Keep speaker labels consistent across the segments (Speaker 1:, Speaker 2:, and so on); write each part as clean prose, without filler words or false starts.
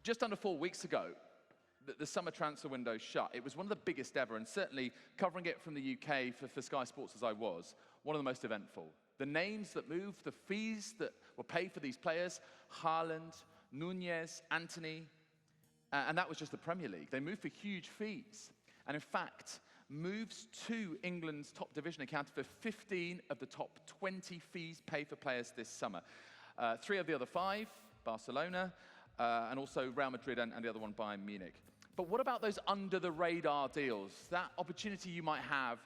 Speaker 1: Just under 4 weeks ago, the summer transfer window shut. It was one of the biggest ever, and certainly covering it from the UK for Sky Sports as I was, one of the most eventful. The names that moved, the fees that were paid for these players, Haaland, Nunez, Antony, and that was just the Premier League. They moved for huge fees. And in fact, moves to England's top division accounted for 15 of the top 20 fees paid for players this summer. 3 of the other 5, Barcelona, and also Real Madrid and the other one, Bayern Munich. But what about those under-the-radar deals? That opportunity you might have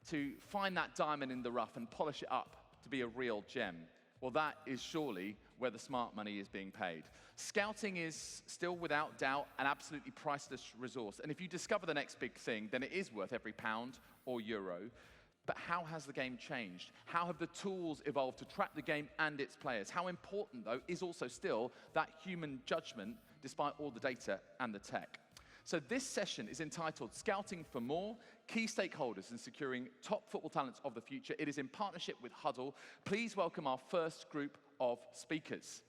Speaker 1: to find that diamond in the rough and polish it up to be a real gem. Well, that is surely where the smart money is being paid. Scouting is still, without doubt, an absolutely priceless resource. And if you discover the next big thing, then it is worth every pound or euro. But how has the game changed? How have the tools evolved to track the game and its players? How important, though, is also still that human judgment, despite all the data and the tech? So this session is entitled Scouting for More, Key Stakeholders in Securing Top Football Talents of the Future. It is in partnership with Hudl. Please welcome our first group of speakers.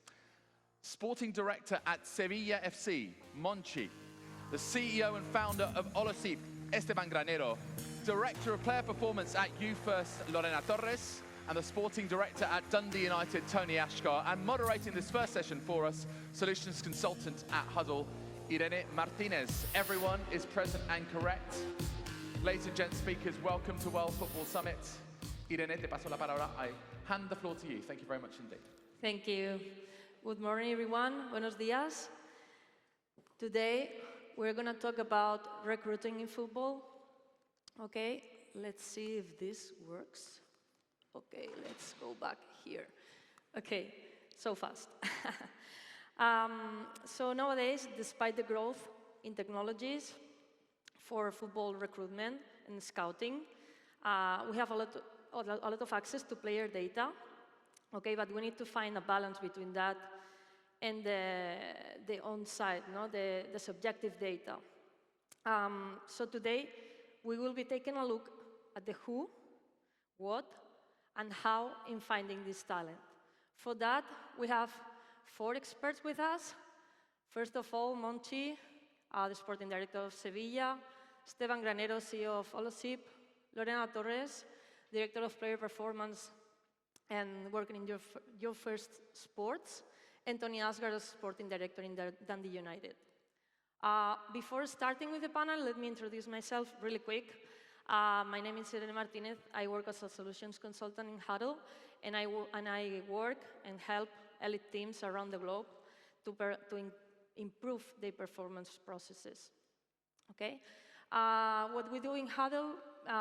Speaker 1: Sporting Director at Sevilla FC, Monchi. The CEO and founder of Olosip, Esteban Granero. Director of Player Performance at YouFirst, Lorena Torres. And the Sporting Director at Dundee United, Tony Asghar. And moderating this first session for us, Solutions Consultant at Hudl, Irene Martinez. Everyone is present and correct. Ladies and gents speakers, welcome to World Football Summit. Irene, te paso la palabra. I hand the floor to you. Thank you very much indeed.
Speaker 2: Thank you. Good morning, everyone. Buenos días. Today, we're going to talk about recruiting in football. Okay, let's see if this works. Okay, let's go back here. Okay, so fast. So nowadays, despite the growth in technologies for football recruitment and scouting, we have a lot of access to player data. Okay, but we need to find a balance between that and the on-site, no? the subjective data. So today, we will be taking a look at the who, what, and how in finding this talent. For that, we have 4 experts with us. First of all, Monchi, the Sporting Director of Sevilla, Esteban Granero, CEO of Olosip, Lorena Torres, Director of Player Performance and working in YouFirst Sports, and Tony Asghar, Sporting Director in Dundee United. Before starting with the panel, let me introduce myself really quick. My name is Irene Martinez. I work as a solutions consultant in Hudl, and I work and help elite teams around the globe to improve their performance processes. Okay? What we do in Hudl,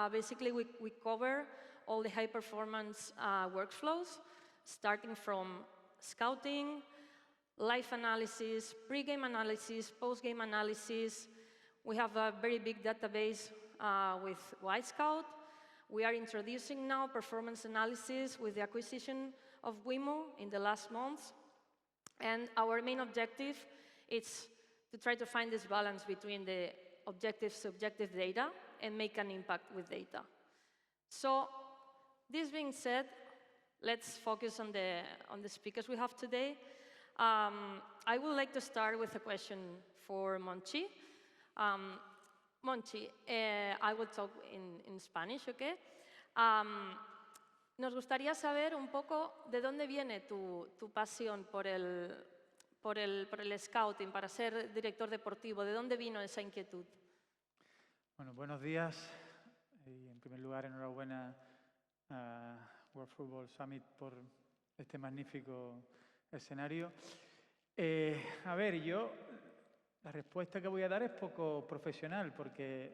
Speaker 2: basically we cover all the high-performance workflows, starting from scouting, live analysis, pre-game analysis, post-game analysis. We have a very big database with Scout. We are introducing now performance analysis with the acquisition of Wimo in the last months. And our main objective is to try to find this balance between the objective-subjective data and make an impact with data. So this being said, let's focus on the speakers we have today. I would like to start with a question for Monchi. Monchi, I will talk in Spanish, okay? Nos gustaría saber un poco de dónde viene tu pasión por el scouting, para ser director deportivo. ¿De dónde vino esa inquietud?
Speaker 3: Bueno, buenos días. Y en primer lugar, enhorabuena a World Football Summit por este magnífico escenario. A ver, la respuesta que voy a dar es poco profesional, porque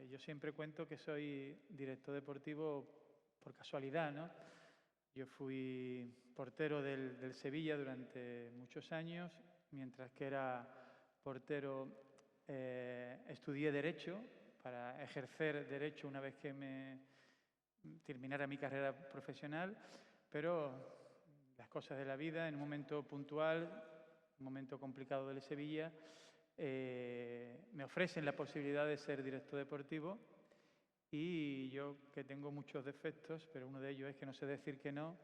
Speaker 3: yo siempre cuento que soy director deportivo por casualidad, ¿no? Yo fui portero del Sevilla durante muchos años, mientras que era portero estudié Derecho para ejercer Derecho una vez que me terminara mi carrera profesional, pero las cosas de la vida, en un momento puntual, un momento complicado del Sevilla, me ofrecen la posibilidad de ser director deportivo y yo, que tengo muchos defectos, pero uno de ellos es que no sé decir que no,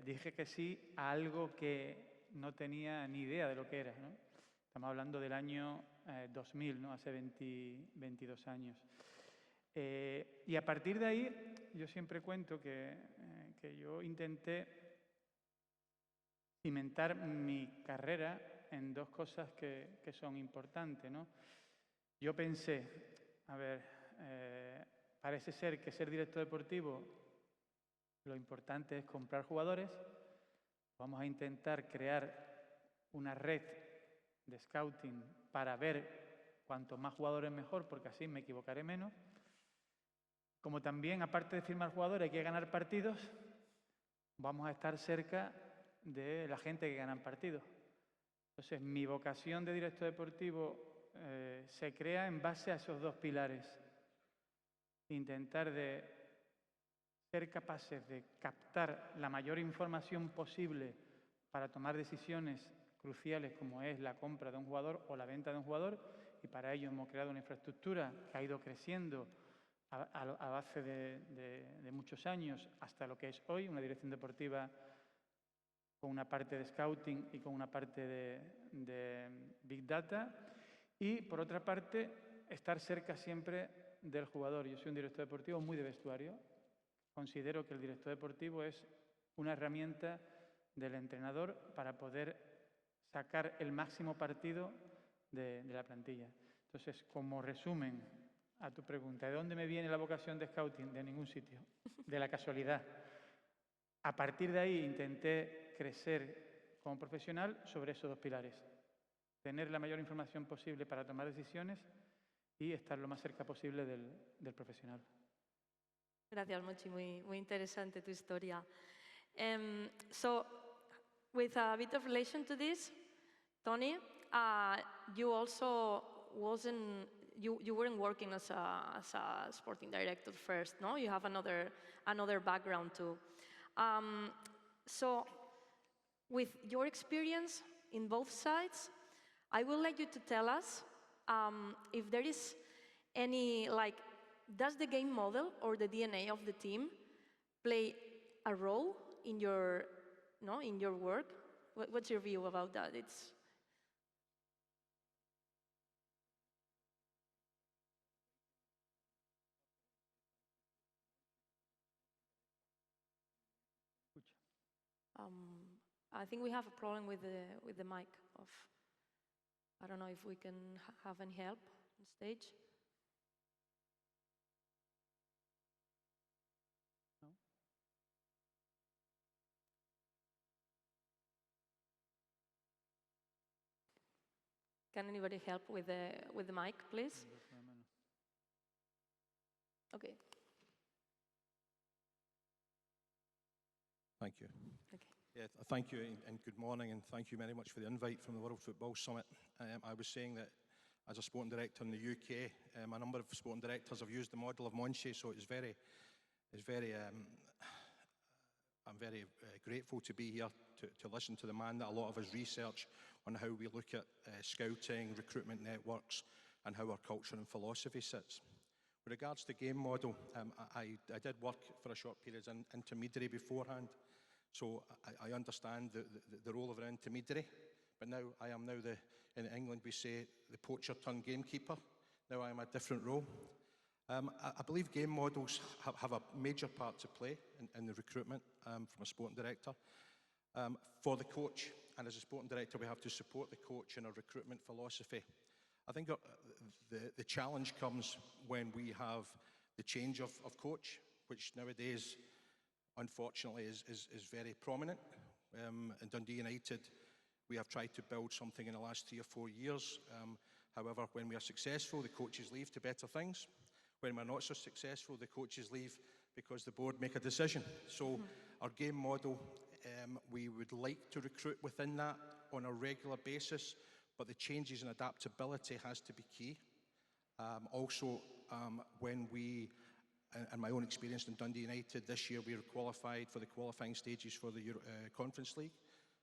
Speaker 3: dije que sí a algo que no tenía ni idea de lo que era, ¿no? Estamos hablando del año 2000, ¿no? Hace 22 años. Y a partir de ahí, yo siempre cuento que yo intenté cimentar mi carrera en dos cosas que son importantes, ¿no? Yo pensé, a ver, parece ser que ser director deportivo, lo importante es comprar jugadores. Vamos a intentar crear una red de scouting para ver cuanto más jugadores mejor, porque así me equivocaré menos. Como también, aparte de firmar jugadores, hay que ganar partidos, vamos a estar cerca de la gente que gana partidos. Entonces, mi vocación de director deportivo se crea en base a esos dos pilares. Intentar de ser capaces de captar la mayor información posible para tomar decisiones cruciales como es la compra de un jugador o la venta de un jugador, y para ello hemos creado una infraestructura que ha ido creciendo a base de muchos años hasta lo que es hoy, una dirección deportiva con una parte de scouting y con una parte de Big Data, y por otra parte estar cerca siempre del jugador. Yo soy un director deportivo muy de vestuario. Considero que el director deportivo es una herramienta del entrenador para poder sacar el máximo partido de la plantilla. Entonces, como resumen a tu pregunta, ¿de dónde me viene la vocación de scouting? De ningún sitio, de la casualidad. A partir de ahí intenté crecer como profesional sobre esos dos pilares. Tener la mayor información posible para tomar decisiones y estar lo más cerca posible del profesional.
Speaker 2: Gracias, Monchi. Muy interesante tu historia. So, with a bit of relation to this, Tony, you also you weren't working as a sporting director first, no? You have another background too. So, with your experience in both sides, I would like you to tell us if there is any, like, does the game model or the DNA of the team play a role in your work? What's your view about that? I think we have a problem with the mic. I don't know if we can have any help on stage.
Speaker 3: No?
Speaker 2: Can anybody help with the mic, please? Okay.
Speaker 4: Thank you.
Speaker 2: Okay.
Speaker 4: Yeah, thank you and good morning, and thank you very much for the invite from the World Football Summit. I was saying that as a sporting director in the UK, a number of sporting directors have used the model of Monchi, so I'm very grateful to be here to listen to the man that a lot of us research on how we look at scouting, recruitment networks, and how our culture and philosophy sits. With regards to game model, I did work for a short period in intermediary beforehand, so I understand the role of an intermediary, but now I am in England we say the poacher turned gamekeeper. Now I am a different role. I believe game models have a major part to play in the recruitment from a sporting director. For the coach, and as a sporting director, we have to support the coach in our recruitment philosophy. I think the challenge comes when we have the change of coach, which nowadays, unfortunately, is very prominent. In Dundee United, we have tried to build something in the last 3 or 4 years. However, when we are successful, the coaches leave to better things. When we're not so successful, the coaches leave because the board make a decision. So our game model, we would like to recruit within that on a regular basis, but the changes in adaptability has to be key. Also, when we, and my own experience in Dundee United, this year we were qualified for the qualifying stages for the Conference League.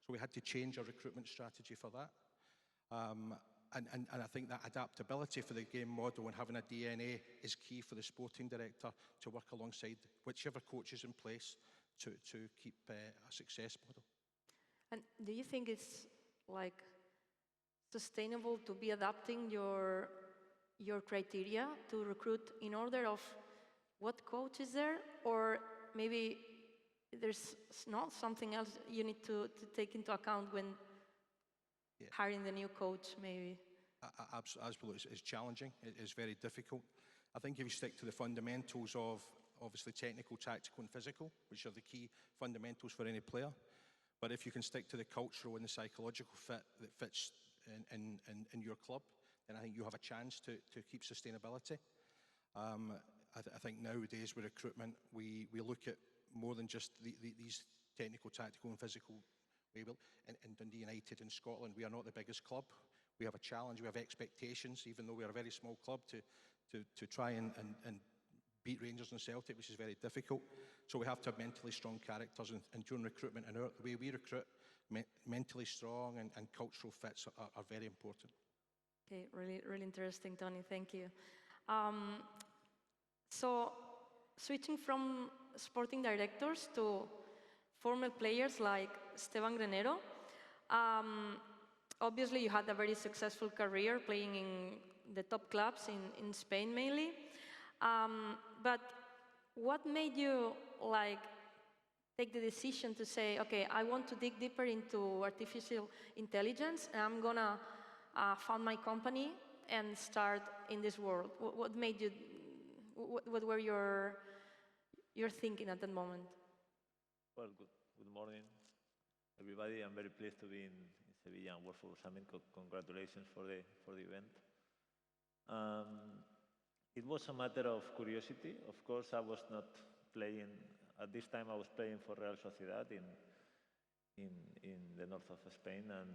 Speaker 4: So we had to change our recruitment strategy for that. And I think that adaptability for the game model and having a DNA is key for the sporting director to work alongside whichever coach is in place to keep a success model.
Speaker 2: And do you think it's like sustainable to be adapting your criteria to recruit in order of what coach is there, or maybe there's not something else you need to take into account when hiring the new coach, maybe?
Speaker 4: Absolutely, it's challenging. It's very difficult. I think if you stick to the fundamentals of obviously technical, tactical, and physical, which are the key fundamentals for any player, but if you can stick to the cultural and the psychological fit that fits in your club, then I think you have a chance to keep sustainability. I think nowadays with recruitment, we look at more than just these technical, tactical, and physical. In Dundee United in Scotland, we are not the biggest club. We have a challenge, we have expectations, even though we are a very small club, to try and beat Rangers and Celtic, which is very difficult. So we have to have mentally strong characters, and during recruitment, and the way we recruit, mentally strong and cultural fits are very important.
Speaker 2: Okay, really interesting, Tony, thank you. So switching from sporting directors to former players like Esteban Granero, obviously you had a very successful career playing in the top clubs in Spain mainly. But what made you take the decision to say, okay, I want to dig deeper into artificial intelligence, and I'm gonna found my company and start in this world? What made you? What were your thinking at that moment?
Speaker 5: Well, good morning, everybody. I'm very pleased to be in Sevilla and work for Summit. Congratulations for the event. It was a matter of curiosity. Of course, I was not playing at this time. I was playing for Real Sociedad in the north of Spain, and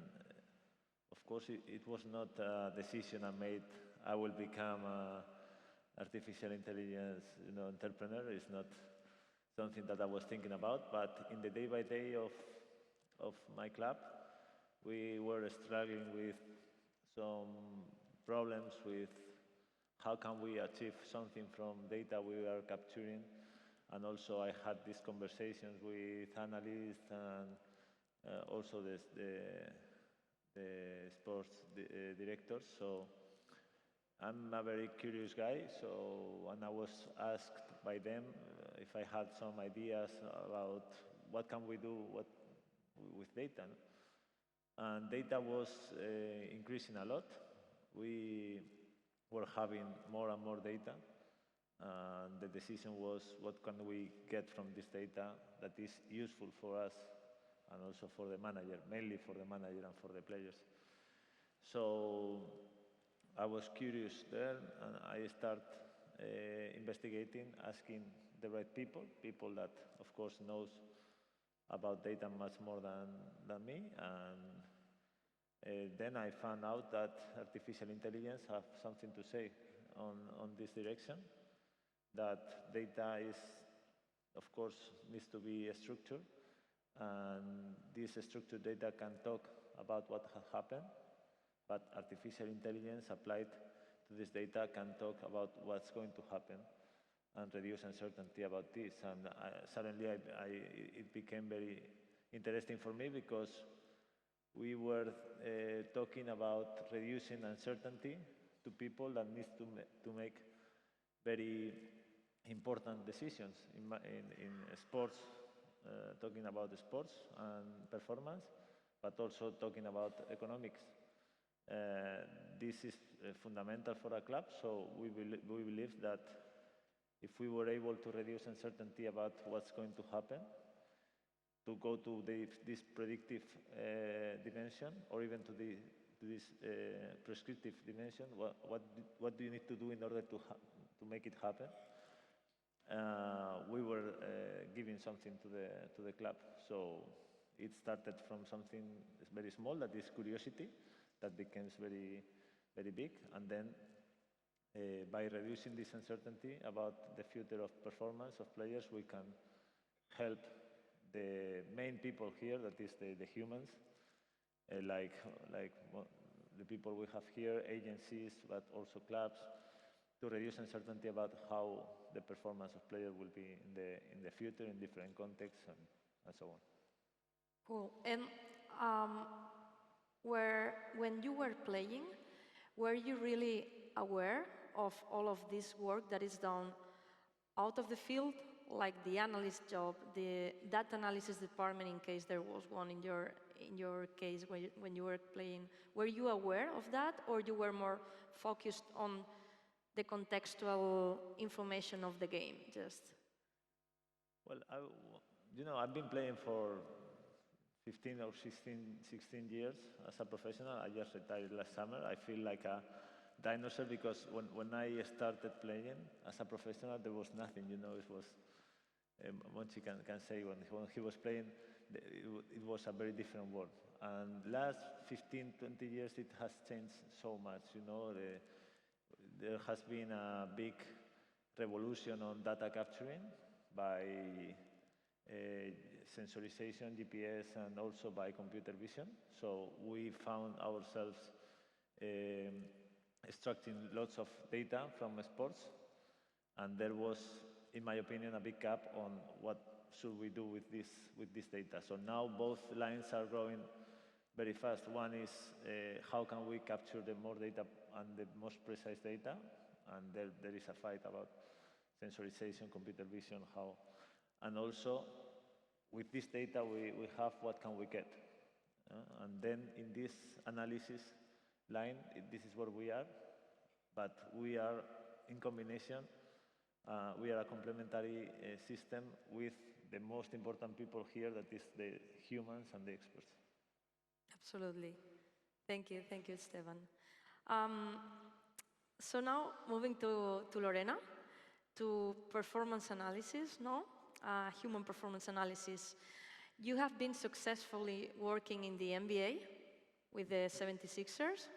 Speaker 5: of course, it was not a decision I made. I will become an artificial intelligence, entrepreneur. It's not something that I was thinking about. But in the day-by-day of my club, we were struggling with some problems with how can we achieve something from data we are capturing. And also I had these conversations with analysts and also the sports directors. So I'm a very curious guy. And I was asked by them if I had some ideas about what can we do with data. And data was increasing a lot. We were having more and more data. And the decision was, what can we get from this data that is useful for us and also for the manager, mainly for the manager and for the players. So I was curious there, and I started investigating, asking the right people that, of course, knows about data much more than me. And then I found out that artificial intelligence have something to say on this direction. That data is, of course, needs to be structured, and this structured data can talk about what has happened, but artificial intelligence applied to this data can talk about what's going to happen and reduce uncertainty about this. And suddenly it became very interesting for me because we were talking about reducing uncertainty to people that need to make very important decisions in sports, talking about the sports and performance, but also talking about economics. This is fundamental for a club, so we believe that if we were able to reduce uncertainty about what's going to happen, to go to this predictive dimension, or even to this prescriptive dimension, what do you need to do in order to make it happen? We were giving something to the club. So it started from something very small, that is curiosity, that becomes very, very big. And then by reducing this uncertainty about the future of performance of players, we can help the main people here, that is the humans, like the people we have here, agencies, but also clubs, to reduce uncertainty about how the performance of players will be in the future, in different contexts, and so on.
Speaker 2: Cool. And when you were playing, were you really aware of all of this work that is done out of the field, like the analyst job, the data analysis department, in case there was one in your case when you were playing? Were you aware of that, or you were more focused on the contextual information of the game, just?
Speaker 5: Well, I've been playing for 15 or 16 years as a professional. I just retired last summer. I feel like a dinosaur because when I started playing as a professional, there was nothing. It was, Monchi can say, when he was playing, it was a very different world. And last 15, 20 years, it has changed so much. There has been a big revolution on data capturing by sensorization, GPS, and also by computer vision. So we found ourselves extracting lots of data from sports, and there was, in my opinion, a big gap on what should we do with this data. So now both lines are growing very fast. One is how can we capture the more data and the most precise data, and there is a fight about sensorization, computer vision, how, and also with this data we have what can we get, and then in this analysis line, this is where we are, but we are in combination. We are a complementary system with the most important people here, that is the humans and the experts.
Speaker 2: Absolutely. Thank you, Esteban. So now moving to Lorena, to performance analysis, no? Human performance analysis. You have been successfully working in the NBA with the 76ers.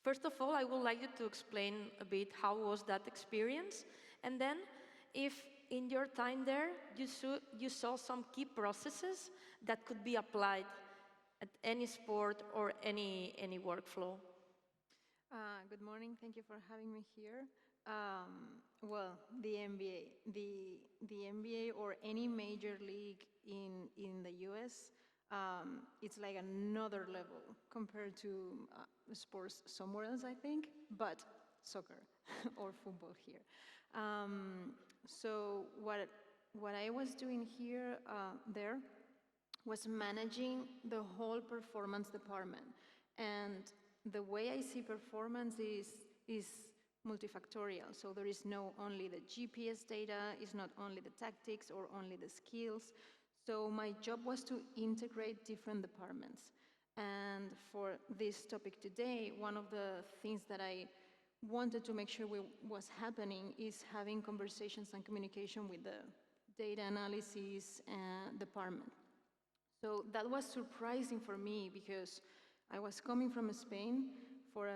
Speaker 2: First of all, I would like you to explain a bit how was that experience, and then if in your time there you saw some key processes that could be applied at any sport or any workflow.
Speaker 6: Good morning. Thank you for having me here. Well, the NBA, the NBA or any major league in the US, it's like another level compared to sports somewhere else, I think, but soccer or football here. So what I was doing here, there, was managing the whole performance department. And the way I see performance is multifactorial. So there is no only the GPS data, it's not only the tactics or only the skills. So my job was to integrate different departments. And for this topic today, one of the things that I wanted to make sure was happening is having conversations and communication with the data analysis department. So that was surprising for me because I was coming from Spain for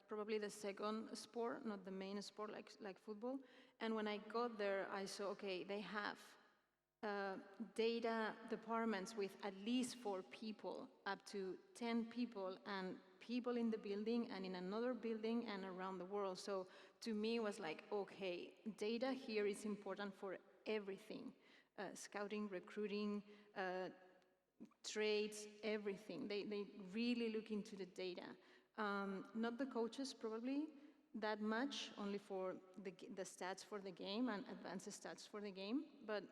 Speaker 6: probably the second sport, not the main sport like football. And when I got there, I saw, okay, they have data departments with at least 4 people, up to 10 people, and people in the building and in another building and around the world. So to me, it was like, okay, data here is important for everything. Scouting, recruiting, trades, everything. They really look into the data. Not the coaches probably that much, only for the stats for the game and advanced stats for the game. But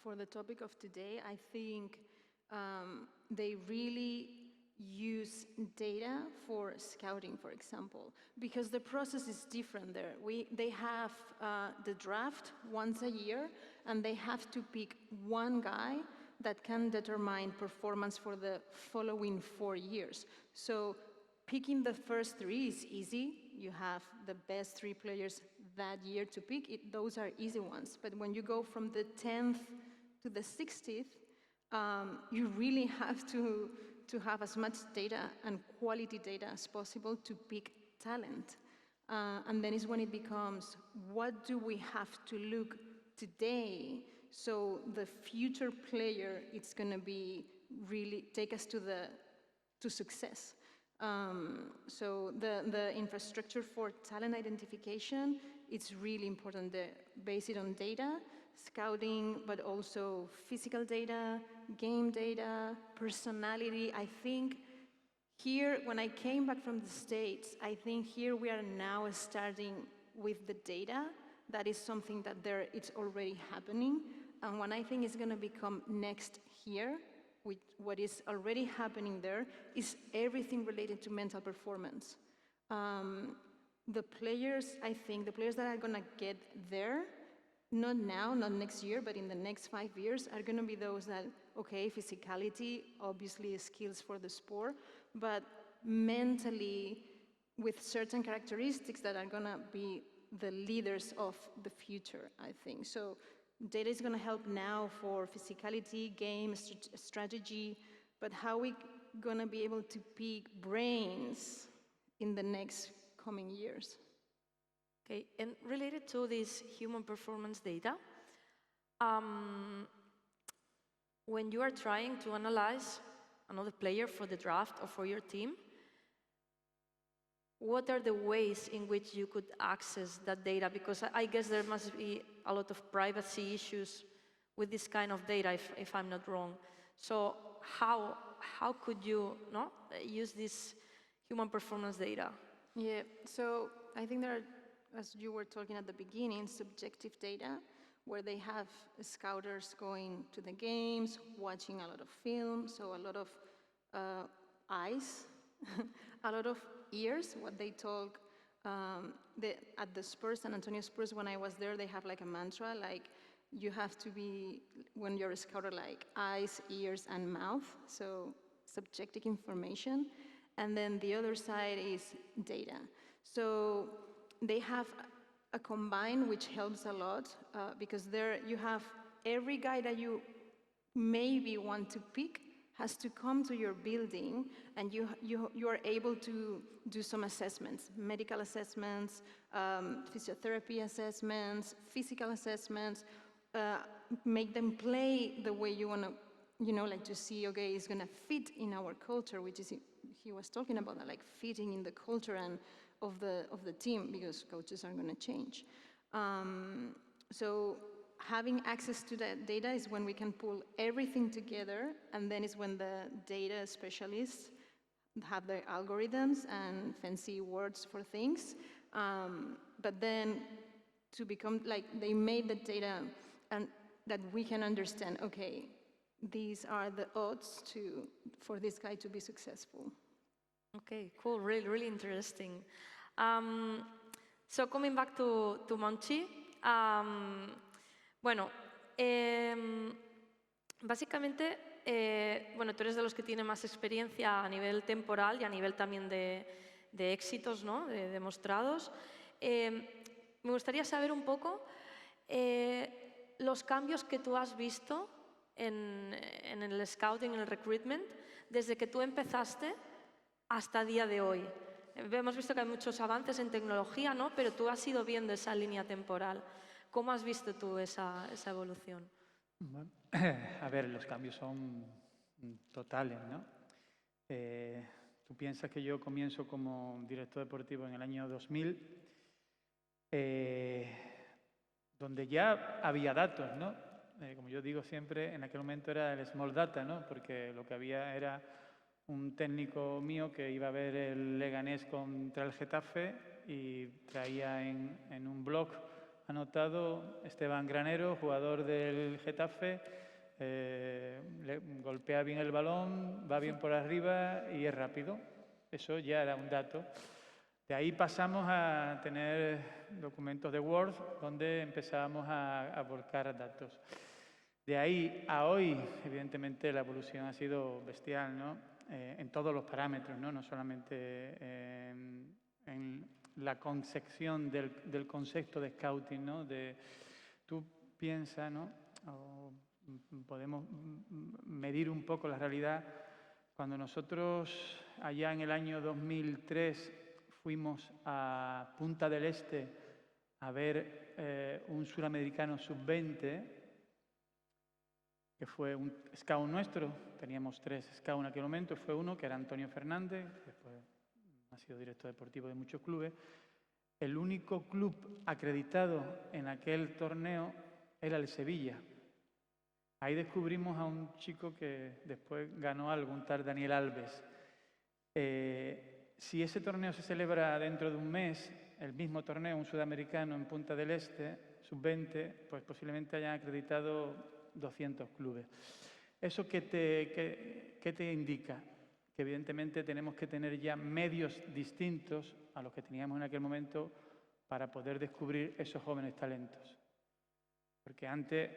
Speaker 6: for the topic of today, I think they really use data for scouting, for example, because the process is different there. They have the draft once a year, and they have to pick one guy that can determine performance for the following 4 years. So picking the first 3 is easy. You have the best 3 players that year to pick. Those are easy ones. But when you go from the 10th to the 60th, you really have to have as much data and quality data as possible to pick talent. And then is when it becomes, what do we have to look today so the future player, it's going to be really take us to success. So the infrastructure for talent identification, it's really important. Base it on data, scouting, but also physical data, game data, personality. I think here, when I came back from the States, I think here we are now starting with the data. That is something that it's already happening. And what I think is going to become next here, with what is already happening there, is everything related to mental performance. The players, I think, the players that are going to get there, not now, not next year, but in the next 5 years, are going to be those that, okay, physicality, obviously skills for the sport, but mentally with certain characteristics that are going to be the leaders of the future, I think. So data is going to help now for physicality, game, strategy, but how we going to be able to pick brains in the next coming years.
Speaker 2: Okay, and related to this human performance data, when you are trying to analyze another player for the draft or for your team, what are the ways in which you could access that data? Because I guess there must be a lot of privacy issues with this kind of data, if I'm not wrong. So how could you use this human performance data?
Speaker 6: Yeah, so I think there are, as you were talking at the beginning, subjective data, where they have scouters going to the games, watching a lot of film, so a lot of eyes, a lot of ears, what they talk. At the Spurs, San Antonio Spurs, when I was there, they have like a mantra, like you have to be, when you're a scouter, like eyes, ears, and mouth, so subjective information. And then the other side is data. So they have a combine, which helps a lot, because there you have every guy that you maybe want to pick has to come to your building, and you are able to do some assessments, medical assessments, physiotherapy assessments, physical assessments, make them play the way you want to, like to see, okay, it's going to fit in our culture, which is, he was talking about that, like fitting in the culture and of the team, because coaches are going to change. So having access to that data is when we can pull everything together, and then is when the data specialists have their algorithms and fancy words for things. But then to become, like, they made the data and that we can understand, okay, these are the odds for this guy to be successful.
Speaker 2: Okay, cool, really, really interesting. So coming back to Monchi, bueno, básicamente, bueno, tú eres de los que tiene más experiencia a nivel temporal y a nivel también de éxitos, ¿no? Demostrados. Me gustaría saber un poco los cambios que tú has visto en el scouting, en el recruitment, desde que tú empezaste hasta el día de hoy. Hemos visto que hay muchos avances en tecnología, ¿no? Pero tú has ido viendo esa línea temporal. ¿Cómo has visto tú esa evolución?
Speaker 3: Bueno, a ver, los cambios son totales, ¿no? Tú piensas que yo comienzo como director deportivo en el año 2000, donde ya había datos, ¿no? Como yo digo siempre, en aquel momento era el small data, ¿no? Porque lo que había era un técnico mío que iba a ver el Leganés contra el Getafe y traía en un blog anotado Esteban Granero, jugador del Getafe, golpea bien el balón, va bien por arriba y es rápido. Eso ya era un dato. De ahí pasamos a tener documentos de Word donde empezábamos a volcar datos. De ahí a hoy, evidentemente, la evolución ha sido bestial, ¿no? En todos los parámetros, ¿no? No solamente en la concepción del concepto de scouting, ¿no? Tú piensas, ¿no? O podemos medir un poco la realidad. Cuando nosotros, allá en el año 2003, fuimos a Punta del Este a ver un suramericano sub-20, que fue un scout nuestro, teníamos 3 scouts en aquel momento, fue uno que era Antonio Fernández, después ha sido director deportivo de muchos clubes. El único club acreditado en aquel torneo era el Sevilla. ahí descubrimos a un chico que después ganó algo, un tal Daniel Alves. Si ese torneo se celebra dentro de un mes, el mismo torneo, un sudamericano en Punta del Este, sub-20, pues posiblemente hayan acreditado 200 clubes. ¿Eso qué te indica? Que evidentemente tenemos que tener ya medios distintos a los que teníamos en aquel momento para poder descubrir esos jóvenes talentos. Porque antes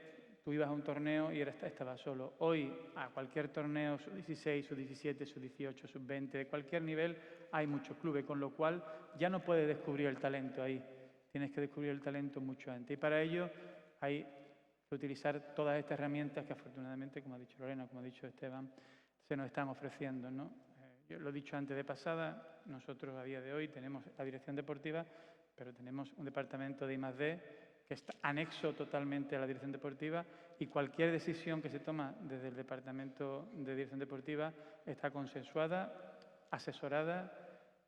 Speaker 3: tú ibas a un torneo y estabas solo. Hoy, a cualquier torneo, sub-16, sub-17, sub-18, sub-20, de cualquier nivel, hay muchos clubes, con lo cual ya no puedes descubrir el talento ahí. Tienes que descubrir el talento mucho antes. Y para ello hay que utilizar todas estas herramientas que afortunadamente, como ha dicho Lorena, como ha dicho Esteban, se nos están ofreciendo, ¿no? Yo lo he dicho antes de pasada, nosotros a día de hoy tenemos la dirección deportiva, pero tenemos un departamento de I+D que está anexo totalmente a la dirección deportiva y cualquier decisión que se toma desde el departamento de dirección deportiva está consensuada, asesorada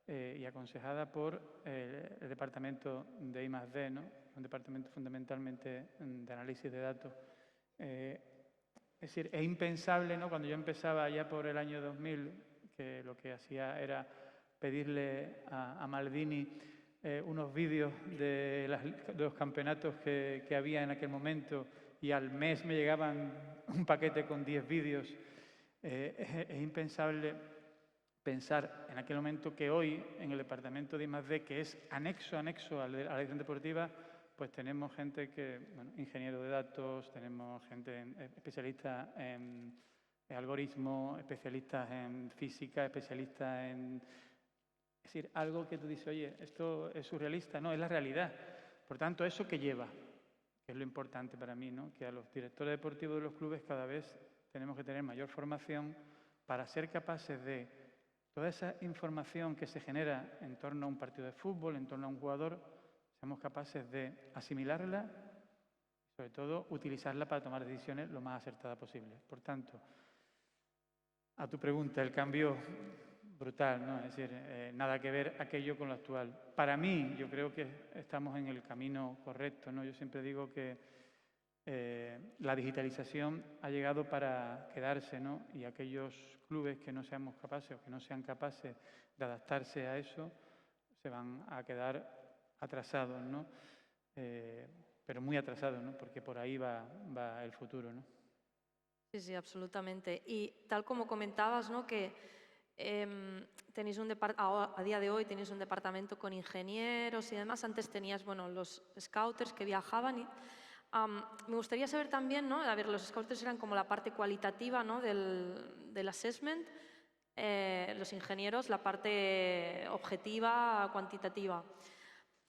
Speaker 3: y aconsejada por el departamento de I+D, ¿no? Un departamento fundamentalmente de análisis de datos. Es decir, es impensable, ¿no? Cuando yo empezaba ya por el año 2000, que lo que hacía era pedirle a Maldini unos vídeos de los campeonatos que había en aquel momento y al mes me llegaban un paquete con 10 vídeos. Es impensable pensar en aquel momento que hoy en el departamento de I+D, que es anexo a la dirección deportiva, pues tenemos gente que, bueno, ingeniero de datos, tenemos gente especialista en algoritmos, especialistas en física, especialistas en... Es decir, algo que tú dices, oye, esto es surrealista, no, es la realidad. Por tanto, ¿eso qué lleva? Que es lo importante para mí, ¿no? Que a los directores deportivos de los clubes cada vez tenemos que tener mayor formación para ser capaces de toda esa información que se genera en torno a un partido de fútbol, en torno a un jugador, seamos capaces de asimilarla y, sobre todo, utilizarla para tomar decisiones lo más acertadas posible. Por tanto, a tu pregunta, el cambio brutal, ¿no? Es decir, nada que ver aquello con lo actual. Para mí, yo creo que estamos en el camino correcto, ¿no? Yo siempre digo que la digitalización ha llegado para quedarse, ¿no? Y aquellos clubes que no seamos capaces o que no sean capaces de adaptarse a eso se van a quedar atrasados, ¿no? Pero muy atrasados, ¿no? Porque por ahí va el futuro, ¿no?
Speaker 2: Sí, sí, absolutamente. Y tal como comentabas, ¿no? Que tenéis a día de hoy tenéis un departamento con ingenieros y demás. Antes tenías, bueno, los scouters que viajaban. Me gustaría saber también, ¿no? A ver, los scouters eran como la parte cualitativa, ¿no? del assessment. Los ingenieros, la parte objetiva, cuantitativa.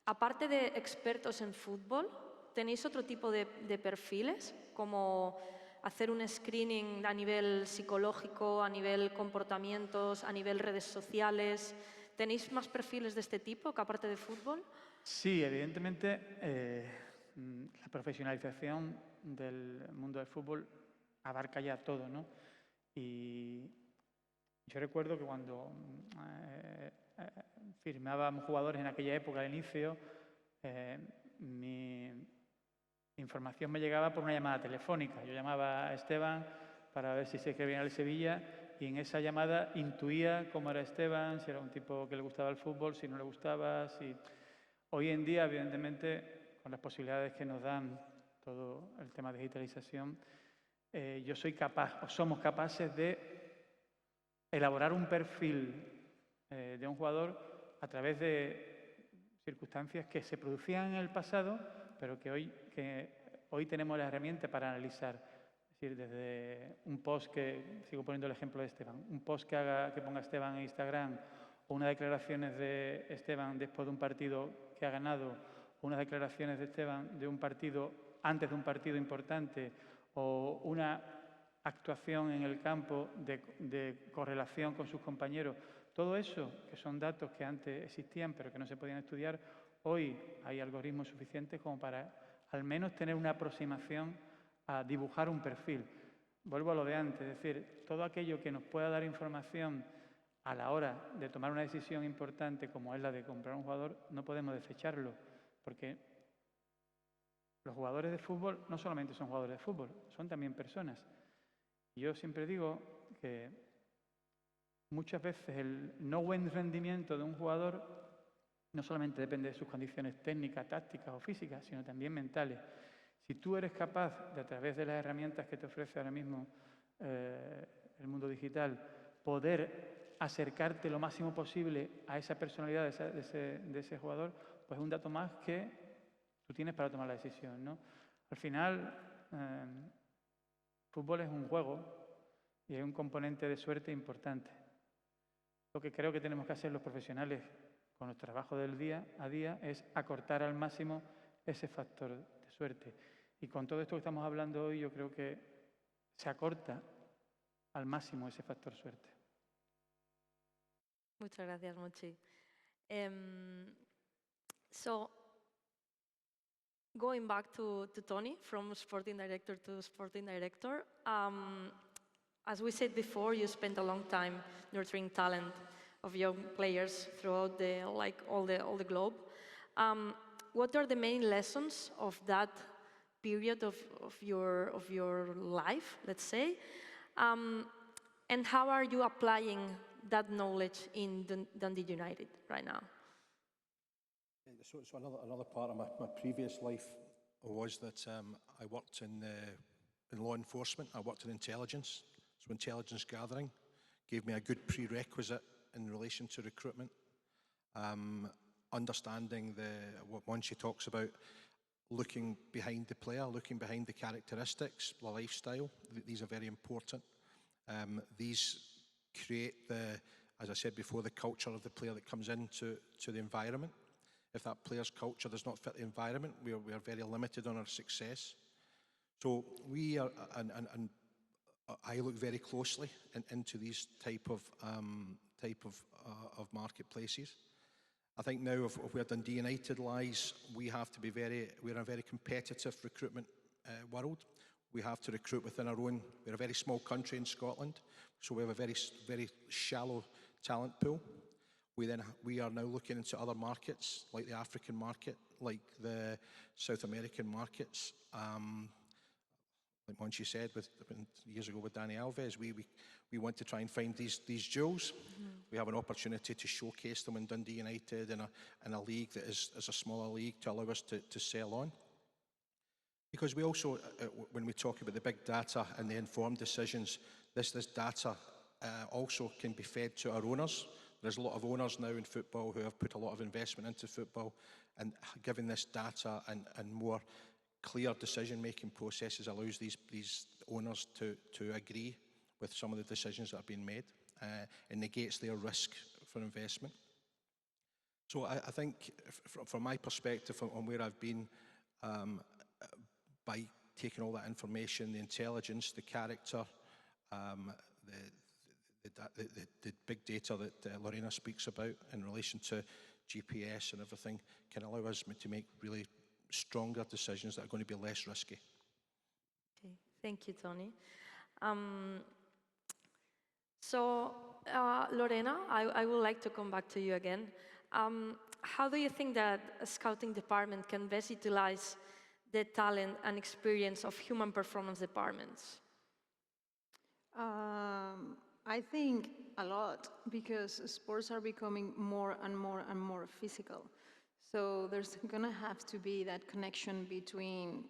Speaker 2: Aparte de expertos en fútbol, ¿tenéis otro tipo de perfiles? Como hacer un screening a nivel psicológico, a nivel comportamientos, a nivel redes sociales. ¿Tenéis más perfiles de este tipo que aparte de fútbol?
Speaker 3: Sí, evidentemente la profesionalización del mundo del fútbol abarca ya todo, ¿no? Y yo recuerdo que cuando firmábamos jugadores en aquella época, al inicio, mi información me llegaba por una llamada telefónica. Yo llamaba a Esteban para ver si se escribía en el Sevilla y en esa llamada intuía cómo era Esteban, si era un tipo que le gustaba el fútbol, si no le gustaba, si... Hoy en día, evidentemente, con las posibilidades que nos dan todo el tema de digitalización, yo soy capaz, o somos capaces de elaborar un perfil de un jugador a través de circunstancias que se producían en el pasado, pero que hoy tenemos la herramienta para analizar. Es decir, desde un post que, sigo poniendo el ejemplo de Esteban, un post que ponga Esteban en Instagram, o unas declaraciones de Esteban después de un partido que ha ganado, o unas declaraciones de Esteban de un partido antes de un partido importante, o una actuación en el campo de correlación con sus compañeros. Todo eso, que son datos que antes existían pero que no se podían estudiar, hoy hay algoritmos suficientes como para al menos tener una aproximación a dibujar un perfil. Vuelvo a lo de antes, es decir, todo aquello que nos pueda dar información a la hora de tomar una decisión importante como es la de comprar un jugador, no podemos desecharlo, porque Los jugadores de fútbol no solamente son jugadores de fútbol, son también personas. Y yo siempre digo que muchas veces el no buen rendimiento de un jugador no solamente depende de sus condiciones técnicas, tácticas o físicas, sino también mentales. Si tú eres capaz, de a través de las herramientas que te ofrece ahora mismo el mundo digital, poder acercarte lo máximo posible a esa personalidad de ese jugador, pues es un dato más que tú tienes para tomar la decisión, ¿no? Al final, fútbol es un juego y hay un componente de suerte importante. Lo que creo que tenemos que hacer los profesionales con nuestro trabajo del día a día es acortar al máximo ese factor de suerte. Y con todo esto que estamos hablando hoy, yo creo que se acorta al máximo ese factor suerte.
Speaker 2: Muchas gracias, Monchi. So, going back to Tony, from sporting director to sporting director, as we said before, you spent a long time nurturing talent of young players throughout all the globe. What are the main lessons of that period of your life, let's say? And how are you applying that knowledge in Dundee United right now?
Speaker 4: So another part of my previous life was that I worked in law enforcement. I worked in intelligence. So intelligence gathering gave me a good prerequisite in relation to recruitment. Understanding what Monchi talks about, looking behind the player, looking behind the characteristics, the lifestyle. These are very important. These create as I said before, the culture of the player that comes into the environment. If that player's culture does not fit the environment, we are very limited on our success. So we are, and I look very closely into these type of marketplaces. I think now, if where Dundee United lies, we're in a very competitive recruitment world. We have to recruit within our own. We're a very small country in Scotland, so we have a very, very shallow talent pool. We are now looking into other markets, like the African market, like the South American markets. Like Monchi said, years ago with Dani Alves, we want to try and find these jewels. Mm-hmm. We have an opportunity to showcase them in Dundee United in a league that is a smaller league to allow us to sell on. Because we also, when we talk about the big data and the informed decisions, this data also can be fed to our owners. There's a lot of owners now in football who have put a lot of investment into football, and giving this data and more clear decision-making processes allows these owners to agree with some of the decisions that are being made and negates their risk for investment. So I think, from my perspective on where I've been, by taking all that information, the intelligence, the character, the big data that Lorena speaks about in relation to GPS and everything, can allow us to make really stronger decisions that are going to be less risky.
Speaker 2: Okay, thank you, Tony. Lorena, I would like to come back to you again. How do you think that a scouting department can best utilize the talent and experience of human performance departments?
Speaker 6: I think a lot, because sports are becoming more and more and more physical. So there's going to have to be that connection between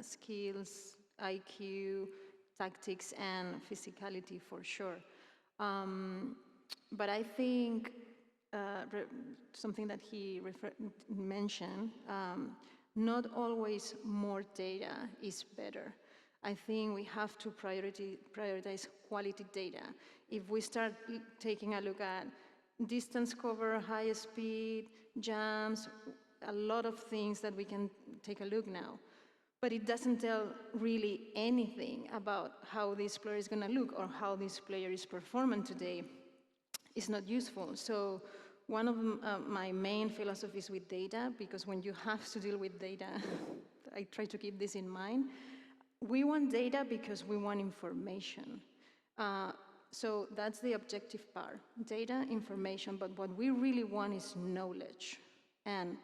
Speaker 6: skills, IQ, tactics, and physicality for sure. But I think something that he mentioned, not always more data is better. I think we have to prioritize quality data. If we start taking a look at distance cover, high speed, jumps, a lot of things that we can take a look now. But it doesn't tell really anything about how this player is going to look or how this player is performing today. It's not useful. So one of my main philosophies with data, because when you have to deal with data, I try to keep this in mind. We want data because we want information. So that's the objective part, data, information, but what we really want is knowledge. And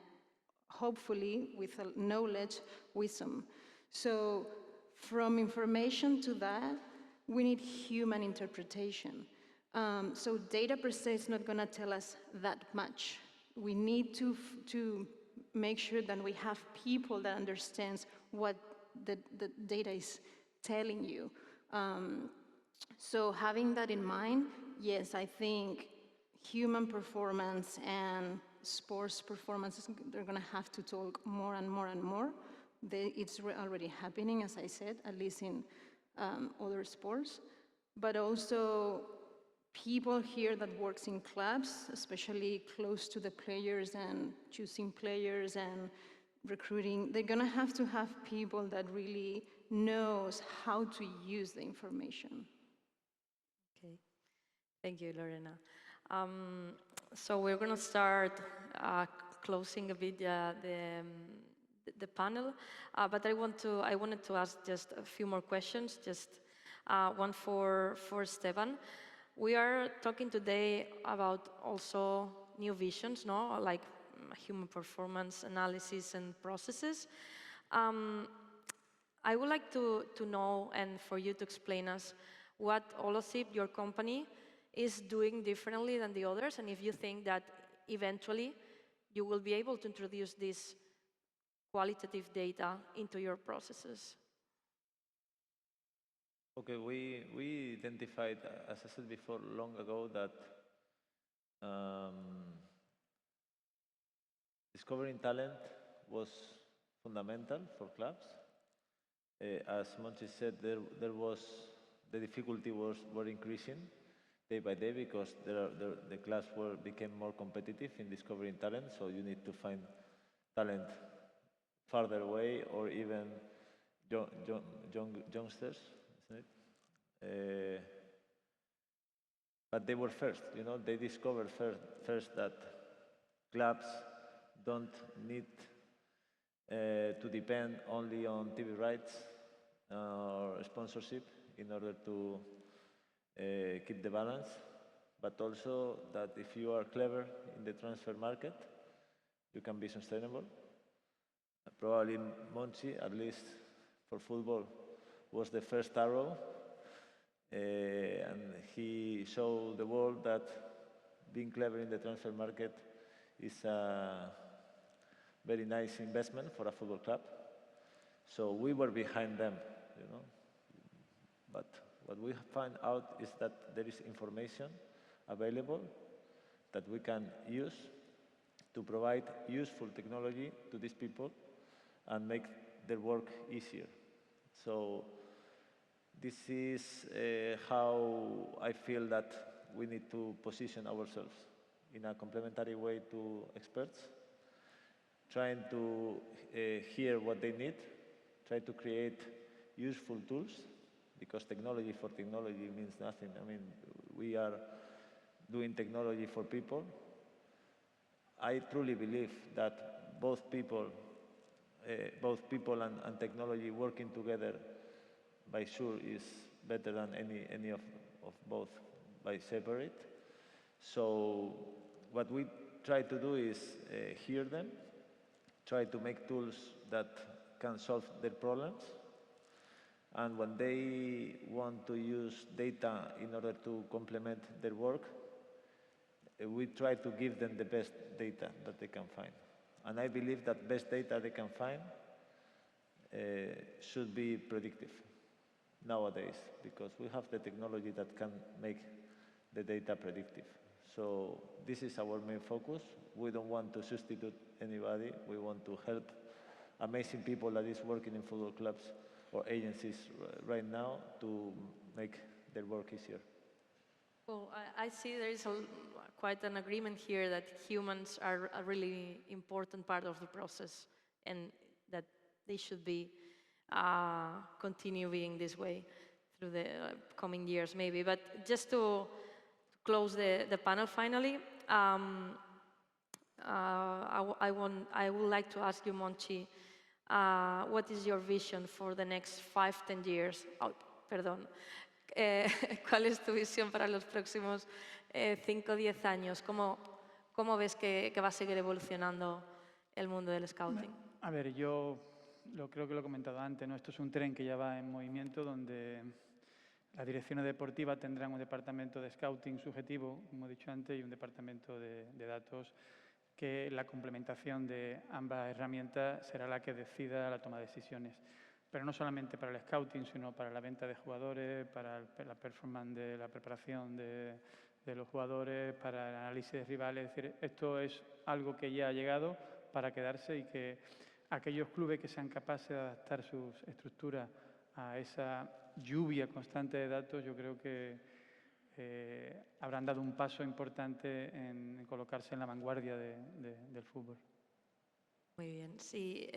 Speaker 6: hopefully with knowledge, wisdom. So from information to that, we need human interpretation. So data per se is not going to tell us that much. We need to make sure that we have people that understands what the data is telling you. So having that in mind, yes, I think human performance and sports performance, they're going to have to talk more and more and more. It's already happening, as I said, at least in other sports. But also people here that works in clubs, especially close to the players and choosing players and recruiting, they're going to have people that really knows how to use the information.
Speaker 2: Okay, thank you, Lorena. So we're going to start closing a bit the panel, but I wanted to ask just a few more questions. Just one for Esteban. We are talking today about also new visions, no? Like human performance analysis and processes. I would like to know, and for you to explain us, what Holosip, your company, is doing differently than the others, and if you think that eventually you will be able to introduce this qualitative data into your processes.
Speaker 5: Okay, we identified, as I said before, long ago, that discovering talent was fundamental for clubs. As Monchi said, the difficulty were increasing day by day because the clubs became more competitive in discovering talent. So you need to find talent farther away, or even youngsters, isn't it? But they were first, you know. They discovered first that clubs don't need to depend only on TV rights or sponsorship in order to keep the balance, but also that if you are clever in the transfer market, you can be sustainable. Probably Monchi, at least for football, was the first arrow, and he showed the world that being clever in the transfer market is a very nice investment for a football club. So we were behind them, you know. But what we find out is that there is information available that we can use to provide useful technology to these people and make their work easier. So this is how I feel that we need to position ourselves, in a complementary way to experts, trying to hear what they need, try to create useful tools, because technology for technology means nothing. I mean, we are doing technology for people. I truly believe that both people and technology working together by sure is better than any of both by separate. So what we try to do is hear them, try to make tools that can solve their problems, and when they want to use data in order to complement their work, we try to give them the best data that they can find. And I believe that best data they can find should be predictive nowadays, because we have the technology that can make the data predictive. So this is our main focus. We don't want to substitute anybody. We want to help amazing people that is working in football clubs or agencies right now to make their work easier.
Speaker 2: Well, I see there is quite an agreement here that humans are a really important part of the process, and that they should be continue being this way through the coming years, maybe. But just to close the panel finally, I would like to ask you, Monchi, what is your vision for the next 5-10 years? Oh, perdón. ¿Cuál es tu visión para los próximos 5-10 años? ¿Cómo ves que va a seguir evolucionando el mundo del scouting?
Speaker 3: A ver, yo creo que lo he comentado antes, ¿no? Esto es un tren que ya va en movimiento donde las direcciones deportivas tendrán un departamento de scouting subjetivo, como he dicho antes, y un departamento de datos, que la complementación de ambas herramientas será la que decida la toma de decisiones. Pero no solamente para el scouting, sino para la venta de jugadores, para la performance de la preparación de los jugadores, para el análisis de rivales. Es decir, esto es algo que ya ha llegado para quedarse y que aquellos clubes que sean capaces de adaptar sus estructuras a esa lluvia constante de datos, yo creo que habrán dado un paso importante en colocarse en la vanguardia del fútbol.
Speaker 2: Muy bien. Sí,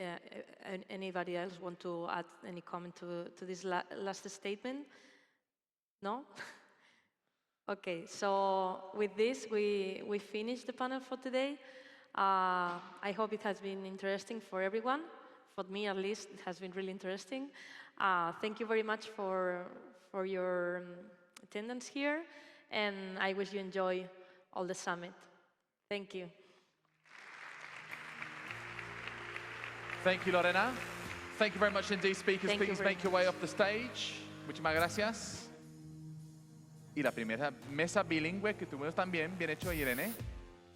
Speaker 2: anybody else want to add any comment to this last statement? No? Okay, so with this, we finish the panel for today. I hope it has been interesting for everyone. For me, at least, it has been really interesting. Thank you very much for your attendance here, and I wish you enjoy all the summit. Thank you.
Speaker 1: Thank you, Lorena. Thank you very much indeed, speakers.
Speaker 2: Thank you
Speaker 1: Please
Speaker 2: very
Speaker 1: make your way off the stage. Muchísimas gracias. Y la primera mesa bilingüe que tuvimos también, bien hecho, Irene.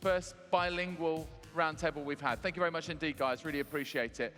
Speaker 1: First bilingual roundtable we've had. Thank you very much indeed, guys. Really appreciate it.